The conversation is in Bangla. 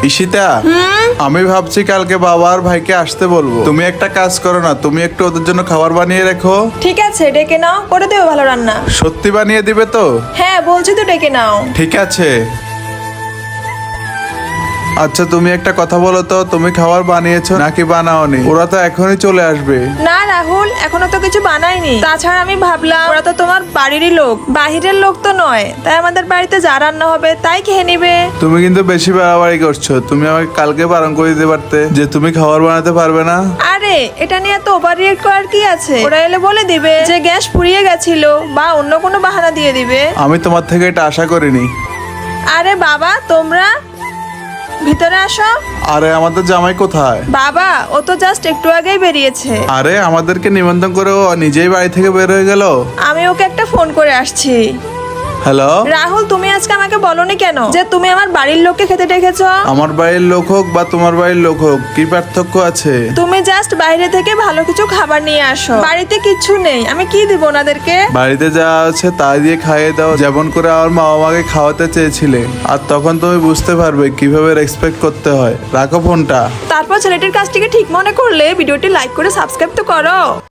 ঈশিতা, আমি ভাবছি কালকে বাবা আর ভাইকে আসতে বলবো। তুমি একটা কাজ করো না, তুমি একটু ওদের জন্য খাবার বানিয়ে রেখো। ঠিক আছে, ডেকে নাও, করে দেবো ভালো রান্না। সত্যি বানিয়ে দিবে তো? হ্যাঁ বলছি তো, ডেকে নাও। ঠিক আছে। আচ্ছা তুমি একটা কথা বলো তো, তুমি খাবার বানিয়েছো নাকি বানাওনি? ওরা তো এখনই চলে আসবে। না রাহুল, এখনো তো কিছু বানাইনি। তাছাড়া আমি ভাবলাম ওরা তো তোমার বাড়িরই লোক, বাহিরের লোক তো নয়, তাই আমাদের বাড়িতে যা রান্না হবে তাই খেয়ে নিবে। তুমি কিন্তু বেশি বাড়াবাড়ি করছো। তুমি আমাকে কালকে বারণ করে দিতে পারতে যে তুমি খাবার বানাতে পারবে না। আরে এটা নিয়ে তো ওভার রিয়েক্ট করার কি আছে? ওরা এলে বলে দিবে যে গ্যাস ফুরিয়ে গেছিল বা অন্য কোনো বাহানা দিয়ে দিবে। আমি তোমার থেকে এটা আশা করিনি। আরে বাবা, তোমরা ভিতরে আসো। আরে আমাদের জামাই কোথায়? বাবা, ও তো জাস্ট একটু আগেই বেরিয়েছে। আরে আমাদেরকে নিমন্ত্রণ করে ও নিজেই বাড়ি থেকে বের হয়ে গেল। আমি ওকে একটা ফোন করে আসছি। হ্যালো। রাহুল, তুমি আজকে আমাকে বলনি কেন যে তুমি আমার বাড়ির লোককে খেতে ডেকেছো? আমার বাড়ির লোক হোক বা তোমার বাড়ির লোক হোক, কি পার্থক্য আছে? তুমি জাস্ট বাইরে থেকে ভালো কিছু খাবার নিয়ে আসো। বাড়িতে কিচ্ছু নেই, আমি কি দিব ওনাদেরকে? বাড়িতে যা আছে তাই দিয়ে খাইয়ে দাও, যেমন করে আমার মা বাবাকে খাওয়াতে চেয়েছিলে। আর তখন তুমি বুঝতে পারবে কিভাবে রেসপেক্ট করতে হয়। রাখো ফোনটা। তারপর ছেলেটির কাজটিকে ঠিক মনে করলে ভিডিওটি লাইক করে সাবস্ক্রাইব তো করো।